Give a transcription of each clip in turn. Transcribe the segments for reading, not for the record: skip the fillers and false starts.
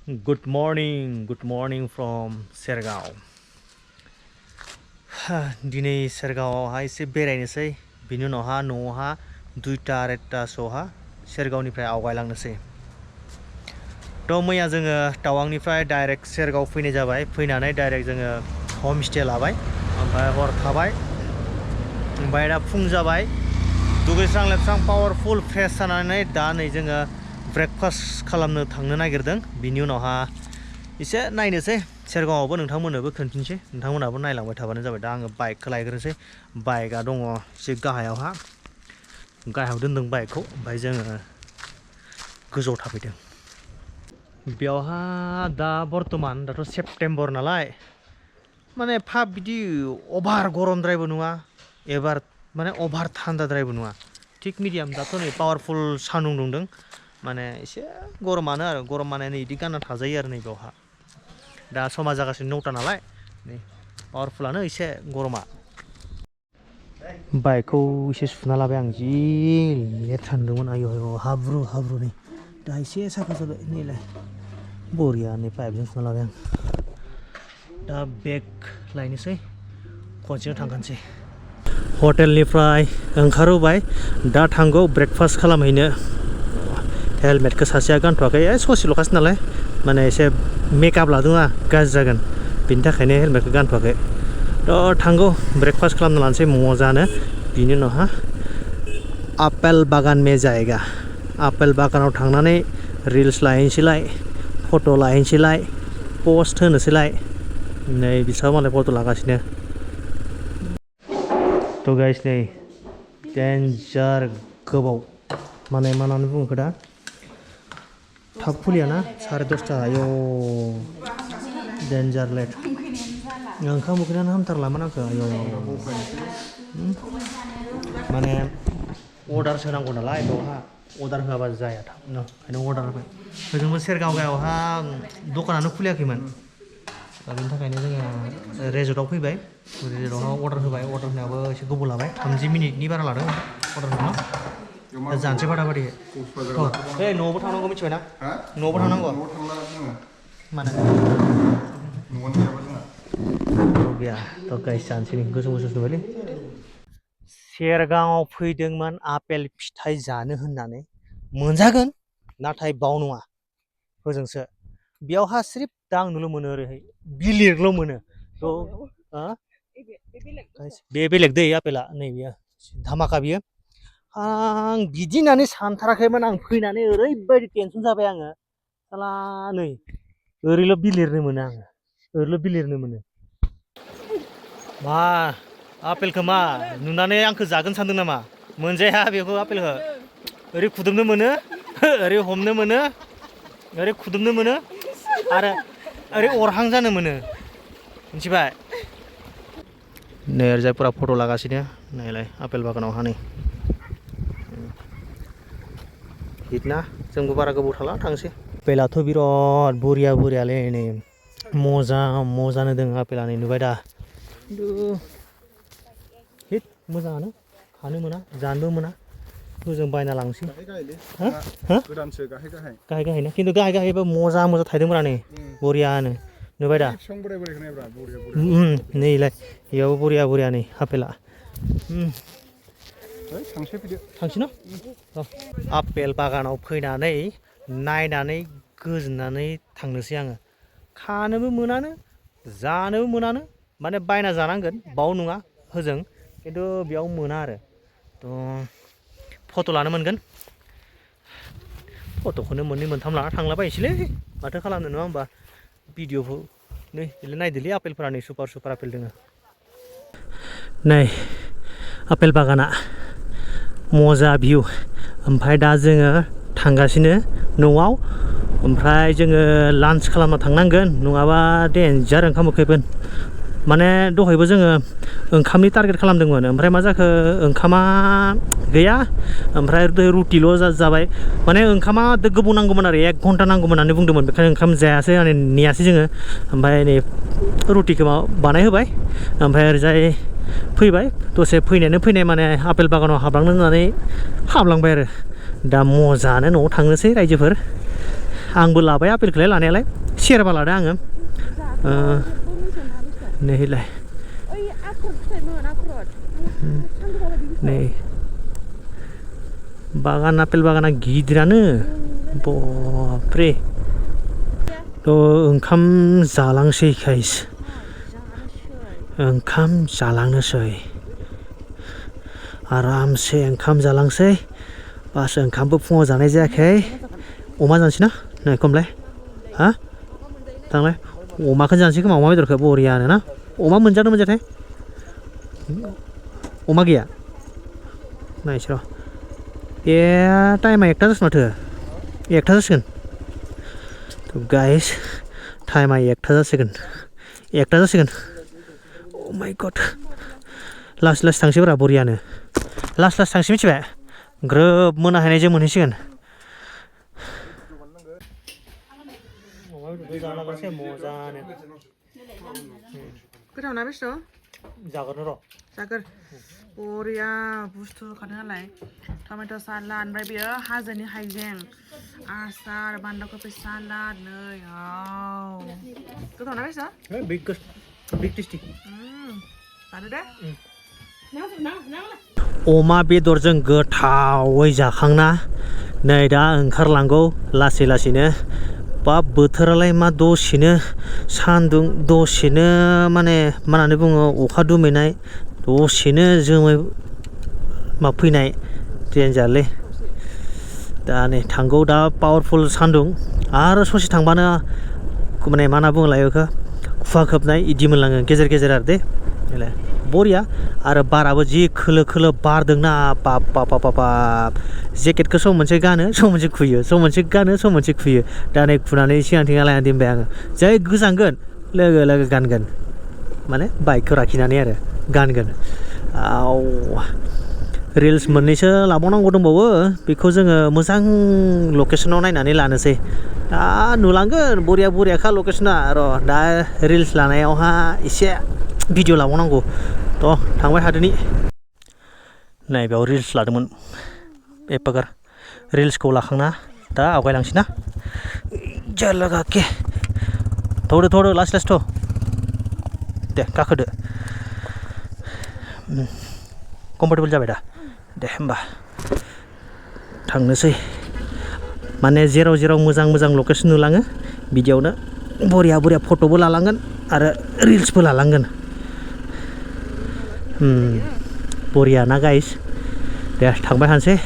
Good morning from Sergaw. दिनै सेरगावआवहा एसे बेरायनोसै बिनि उनावहा न'आवहा 2:30सोआवहा सेरगावनिफ्राय आवगायलांनोसै थ' मैया जोङो टावांनिफ्राय डाइरेक्ट सेरगाव फैनाय जाबाय फैनानै डाइरेक्ट जोङो हम स्टे लाबाय ओमफ्राय हर थाबाय ओमफ्राय दा फुं जाबाय दुगैस्रां लोबस्रां पावारफुल फ्रेश जानानै दा नै जोङो ब्रेकफास्ट खालामनो थांनो नागिरदों बिनि उनावहा एसे नायनोसै सेरगावआवबो नोंथांमोननोबो खोन्थिनोसै नोंथांमोनाबो नायलांबाय थाबानो जाबाय दा आङो बाइकखौ लायग्रोनोसै बाइकआ दङ एसे गाहायावहा गाहायाव दोनदों बाइकखौ ओमफ्राय जोङो गोजौआव थाफैदों बेयावहा दा बर्तमान दाथ' सेप्तेम्बर नालाय माने एफा बिदि अभार गरमद्रायबो नङा एबार माने अभार थान्दाद्रायबो नङा थिग मिडियाम दाथ' नै पावारफुल सान्दुं दुंदों माने एसे गरमानो आरो गरम माने नै बिदि गानना थाजायो आरो नै बेयावहा दा समा जागासिनो 9ता नालाय नै पावारफुलानो एसे गरमा बाइकखौ एसे सुना लाबाय आं जि लेथ्रा नुदोंमोन आयौ हाब्रु नै दा एसे साफा जाबाय नैलाय बरिया नै पाइपजों सुना लाबाय आं दा बेग लायनोसै खनसेनो थांखानोसै हटेलनिफ्राय ओंखारबोबाय दा थांगौ ब्रेकफास्ट खालामहैनो हेलमेटखौ सासेया गानथ'वाखै ससेल'खासो नालाय माने एसे मेकआप लादों ना गाज्रि जागोन बिनि थाखायनो हेलमेटखौ गानथ'वाखै थ' थांगौ ब्रेकफास्ट खालामना लानोसै मजानो बिनि उनावहा आपेल बागान में जायगा आपेल बागानाव थांनानै रिल्स लाहैनोसैलाय फट' लाहैनोसैलाय पस्ट होनोसैलाय नै बिसोर मालाय फट' लागासिनो थ' गाइस नै डेन्जार गोबाव माने मा होननानै बुङो दा थाब खुलियाना 10:30 आयौ डेन्जार लेट ओंखाम उखैनानै हामथारलामोन आंखौ आयौ माने अर्डारसो होनांगौ नालाय बेवहा अर्डार होआबा जाया थाबनो ओंखायनो अर्डार होबाय ओजोंबो सेरगावआवहा दखानानो खुलियाखैमोन दा बेनि थाखायनो जोङो रेजर्टआव फैबाय रेजर्टआवहा अर्डार होबाय अर्डार होनायावबो एसे गोबाव लाबाय 30 मिनिटनि बारा लादों अर्डार होनायाव जानोसै बादाबादि न'आवबो थांनांगौ मिथिबायना न'आवबो थांनांगौ माने गैया थ' गाइस जानोसै गोसोम नुबायलै सेरगावआव फैदोंमोन आपेल फिथाइ जानो होननानै मोनजागोन नाथाय बाव नङा होजोंसो बेयावहा सिरिफ दा आं नुनो मोनो ओरैहाय बिलिरल' मोनो बे बेलेग दै आपेला नैबेयो धामाका बियो आं बिदि होननानै सानथाराखैमोन आं फैनानै ओरैबायदि टेनसन जाबाय आङो साला नै ओरैल' बिलिरनो मोनो आङो ओरैल' बिलिरनो मोनो मा आपेलखौ मा नुनानै आंखौ जागोन सानदों नामा मोनजाया बेखौ आपेलखौ ओरै खुदुमनो मोनो ओरै हमनो मोनो ओरै खुदुमनो मोनो आरो ओरै अरहां जानो मोनो मिथिबाय नै ओरैजाय फुरा फट' लागासिनो नायलाय आपेल बागानावहा नै हिटना जोंबो बारा गोबाव थाला थांसै आपेलाथ' बिराद बरियालै नै मजानो दङ आपेला नै नुबाय दा खिन्थु हिट मोजाङानो खानो मोना जानोबो मोना जों बायना लांसै गोदानसो गाहाय ना खिन्थु गाहायबो मोजा थायदोंब्रा नै बरियानो नुबाय दा नैलाय बेयावबो बरिया नै आपेला थांसै न आपेल बागानाव फैनानै नायनानै गोजोननानै थांनोसै आङो खानोबो मोनानो जानोबो मोनानो माने बायना जानांगोन बाव नङा होजों खिन्थु बेयाव मोना आरो थ' फट' लानो मोनगोन फट'खौनो मोननै मोनथाम लाना थांलाबायसैलै माथो खालामनो नङा होमबा भिडिअ'खौ नै नायदोलै आपेलफोरा नै सुपार आपेल दङ नै आपेल बागाना मजा भिउ ओमफ्राय दा जोङो थांगासिनो न'आव ओमफ्राय जोङो लान्च खालामना थांनांगोन नङाबा डेन्जार ओंखाम उखैगोन माने दहायबो जोङो ओंखामनि टारगेट खालामदोंमोन ओमफ्राय मा जाखो ओंखामा गैया ओमफ्राय रुटिल' जाबाय माने ओंखामा गोबाव नांगौमोन आरो 1 घन्टा नांगौमोन होननानै बुंदोंमोन बेखायनो ओंखाम जायासै माने नेयासै जोङो ओमफ्राय नै रुटिखौ बानायहोबाय ओमफ्राय ओरैजाय फैबाय दसे फैनाय माने आपेल बागानाव हाबलांनो होननानै हाबलांबाय आरो दा मजानो न'आव थांनोसै रायजोफोर आंबो लाबाय आपेलखौलाय लानायालाय सेरबा लादों आङो नैलाय नै बागान आपेल बागाना गिदिरानो बापरे थ' ओंखाम जालांसै गाइस ओंखाम जालांनोसै आरामसे ओंखाम जालांसै बास ओंखामबो फुङाव जानाय जायाखै अमा जानोसै ना नै खमलाय हा थांलाय अमाखौनो जानोसै खोमा अमा बेदरखौ बरियानो ना अमा मोनजादों मोनजाथाय अमा गैया नायसै र' ए टाइमा 1ता जासिगोन माथो 1ता जासिगोन गाइस टाइमा 1ता जासिगोन 1ता जासिगोन अ माय गड लासै लासै थांसैब्रा बरियानो लासै लासै थांसै मिथिबाय ग्रोब मोनाहैनायजों मोनहैसिगोन गोथाव ना बेसो जागोन र' जागोन बरिया बुस्थु होखादों नालाय टमेट' सालाद ओमफ्राय बेयो हाजोनि हाइजें आसार बान्दा कफि सालाद नै गोथाव ना बेसो बिग टेस्टि जादो दे अमा बेदरजों गोथावै जाखांना नै दा ओंखारलांगौ लासै लासैनो बा बोथोरालाय मा दसेनो सान्दुं दसेनो माने मा होननानै बुङो अखा दुमैनाय दसेनो जोमै मा फैनाय देन्जारलै दा नै थांगौ दा पावारफुल सान्दुं आरो ससे थांबानो माने मा होनना बुङोलाय बेखौ खुवा खोबनाय इदि मोनलाङो गेजेर गेजेर आरो दे बरिया आरो बाराबो जि खोलो खोलो बारदोंना बाप बाप बाप बाप जेकेटखौ सम मोनसे गानो सम मोनसे खुयो सम मोनसे गानो सम मोनसे खुयो दा नै खुनानै सिगांथिं आलायना दोनबाय आङो जै गोजांगोन लोगो लोगो गानगोन माने बाइकखौ लाखिनानै आरो गानगोन रिल्स मोननैसो लाबावनांगौ दंबावो बेखौ जोङो मोजां लकेसनाव नायनानै लानोसै दा नुलांगोन बरिया बरियाखा लकेसना र' दा रिल्स लानायावहा एसे भिडिअ लाबावनांगौ थ' थांबाय थादोनि नै बेयाव रिल्स लादोंमोन एपागार रिल्सखौ लाखांना दा आवगायलांसै ना जालागाके थौदो लासै लासै थ' दे गाखोदो कम्फर्टेबल जाबाय दा दे होमबा थांनोसै माने जेराव जेराव मोजां मोजां लकेसन नुलाङो बिदियावनो बरिया बरिया फट'बो लालांगोन आरो रिल्सबो लालांगोन बरिया ना गाइस दे थांबाय थानोसै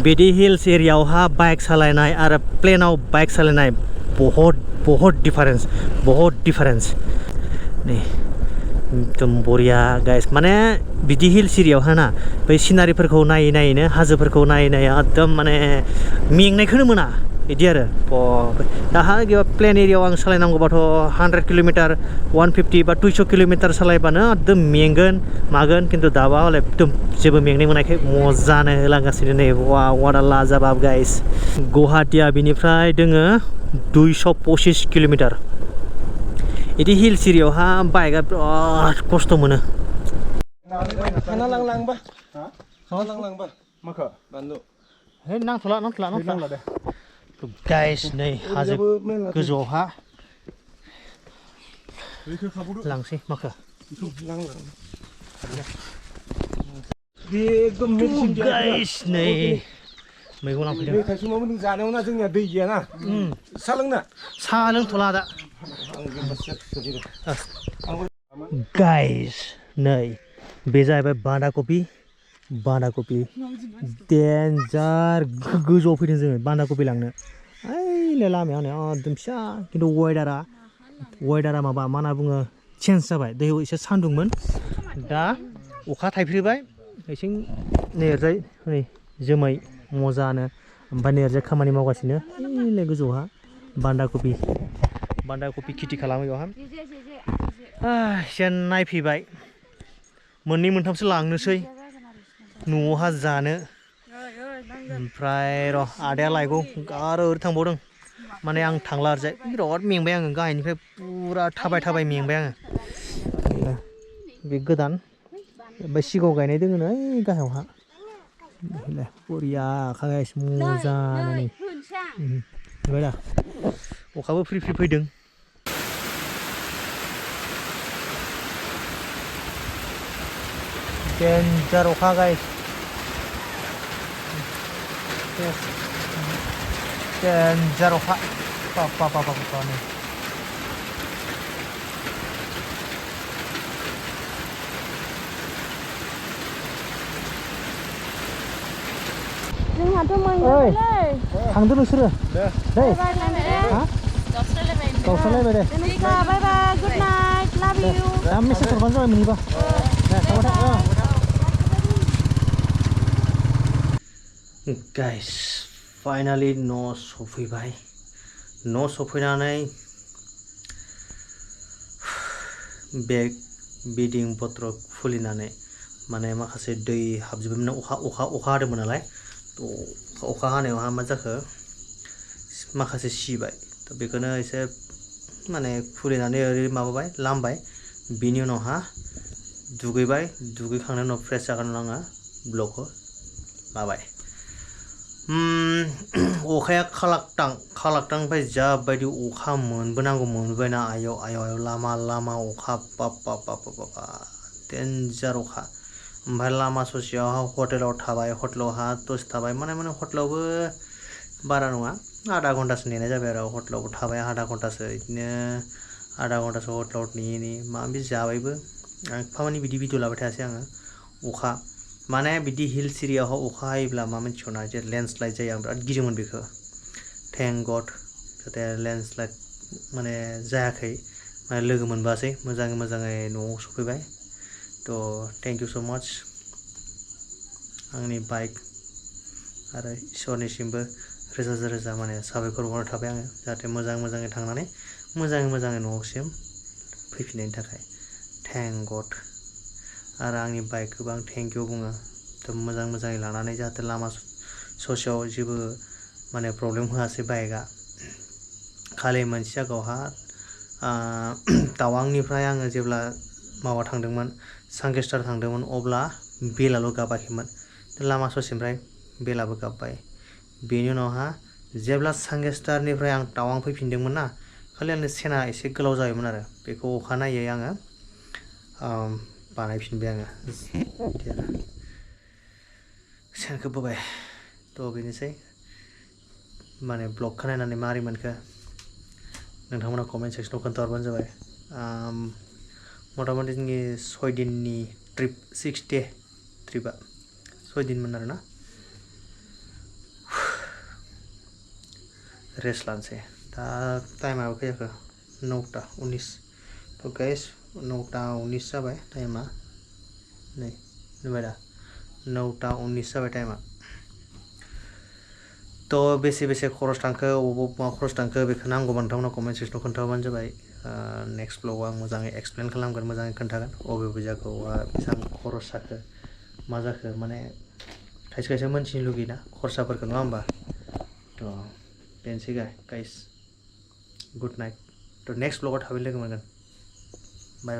बिदि हिल्स एरियायावहा बाइक सालायनाय आरो प्लेनाव बाइक सालायनाय बहुत डिफारेन्स नै एकदम बरिया गाइस माने बिदि हिल्स एरियायावहा ना बै सिनारिफोरखौ नायै नायैनो हाजोफोरखौ नायै नायै एकदम माने मेंनायखौनो मोना बिदि आरो दाहा प्लेन एरियायाव आं सालायनांगौबाथ' 100 किल'मिटार 150 बा 200 किल'मिटार सालायबानो एकदम मेंगोन मागोन खिन्थु दाबा हले एकदम जेबो मेंनाय मोनाखै मजानो होलांगासिनो नै वाट आ लाजाबाब गाइस गुवाहाटीया बिनिफ्राय दोङो 225 किल'मिटार बिदि हिल्स एरियायावहा बाइकआ बिराद खस्थ' मोनो खाना लांलांबा माखो बानलु है नांथ'ला दे गाइस नै हाजो गोजौआवहा लांसै माखो गाइस नै मैगं लांफैदों थाइसुमाबो नों जानायाव ना जोंनिया दै गैयाना सा लोंना सा लोंथ'ला दा गाइस नै बे जाहैबाय बान्दा कफि देन्जार गोजौआव फैदों जोङो बान्दा कफि लांनो ओइलाय लामायाव नै एकदम फिसा खिन्थु वेदारा माबा मा होनना बुङो चेन्ज जाबाय दै एसे सान्दुंमोन दा अखा थाइफ्रिबाय एसे नैरजाय नै जोमै मजानो ओमफ्राय नैरजाय खामानि मावगासिनो ओइलाय गोजौहा बान्दा कफि खेथि खालामो बेवहा एसे नायफैबाय मोननै मोनथामसो लांनोसै न'आवहा जानो ओमफ्राय र' आदाया लायगौ आरो ओरै थांबावदों माने आं थांला ओरैजाय बिराद मेंबाय आङो गाहायनिफ्राय फुरा थाबाय मेंबाय आङो बे गोदान ओमफ्राय सिगाङाव गायनाय दोङो नै गाहायावहा बरिया खागायस मोजानो नै नुबाय दा अखाबो फ्रि फ्रि फैदों डेन्जार अखा गाइस डेन्जार अखा बाबा नै जोंहाथ' मोनगोनलै थांदो नोंसोरो दे दै बाय बाय हा गावस्रालायबाय दे Denika bye bye good night love you दा मेसेज हरबानो जाबाय मोनहैबा दे गाइस फाइनालि न' सफैबाय न' सफैनानै बेग बिदिं पत्र खुलिनानै माने माखासे दै हाबजोबोमोन अखा हादोंमोन नालाय थ' अखा हानायावहा मा जाखो माखासे सिबाय थ' बेखौनो एसे माने खुलिनानै ओरै माबाबाय लामबाय बिनि उनावहा दुगैबाय दुगैखांनायनि उनाव फ्रेस जागोन आङो ब्लगखौ लाबाय अखाया खालाक्टां ओमफ्राय जाबायदि अखा मोनबोनांगौना आयौ लामा अखा बाबा डेन्जार अखा ओमफ्राय लामा ससेयावहा हटेलाव थाबाय हटेलावहा दसे थाबाय माने हटेलावबो बारा नङा आधा घन्टासो नेनाय जाबाय आरो हटेलावबो थाबाय आधा घन्टासो बिदिनो आधा घन्टासो हटेलाव नेयै माबा जाबायबो आं एफामानि बिदि भिडिअ लाबाय थायासै आङो अखा माने बिदि हिल्स एरियायाव अखा हायोब्ला मा मिथिगौना जे लेन्डस्लाइड जायो आं बिराद गिदोंमोन बेखौ थेंक गड जाहाथे लेन्डस्लाइड माने जायाखै माने लोगो मोनबोआसै मोजाङै न'आव सफैबाय थ' थेंक इउ स' माच आंनि बाइक आरो इसोरनिसिमबो रोजा माने साबायखर बावनाय थाबाय आङो जाहाथे मोजाङै थांनानै मोजाङै न'सिम फैफिननायनि थाखाय थेंक गड आरो आंनि बाइकखौबो आं थेंक इउ बुङो थ' मोजाङै लानानै जाहाथे लामा ससेयाव जेबो माने प्रब्लेम होआसै बाइकआ खालि मोनसे जायगायावहा टावांनिफ्राय आङो जेब्ला माबा थांदोंमोन सांकेस्टार थांदोंमोन अब्ला बेलाल' गाबाखैमोन लामा ससेनिफ्राय बेलाबो गाबबाय बेनि उनावहा जेब्ला सांकेस्टारनिफ्राय आं टावां फैफिनदोंमोन ना खालि आंनि सेना एसे गोलाव जाबायमोन आरो बेखौ अखानायै आङो बानायफिनबाय आङो बिदि आरो सेनखौ बोबाय थ' बेनोसै माने ब्लगखौ नायनानै मारै मोनखो नोंथांमोना कमेन्ट सेक्सनाव खोन्थाहरबानो जाबाय मथा मथि जोंनि 6 दिननि ट्रिप 6 डे ट्रिपआ 6 दिनमोन आरोना रेस्ट लानोसै दा टाइमाबो फैयाखै 9:19 थ' गाइस 9:19 जाबाय टाइमा नै नुबाय दा 9:19 जाबाय टाइमा थ' बेसे खरस थांखो अबाव मा खरस थांखो बेखौ नांगौबा नोंथांमोना कमेन्ट सेक्सनाव खोन्थाहरबानो जाबाय नेक्स्ट ब्लगाव आं मोजाङै एक्सप्लेन खालामगोन मोजाङै खोन्थागोन बबे जायगायाव बेसेबां खरस जाखो मा जाखो माने खायसे मोनथिनो लुगैयोना खरसाफोरखौ नङा होमबा थ' बेनोसै गाइस गुड नाइट थ' नेक्स्ट ब्लगाव थाबै लोगो मोनगोन बाय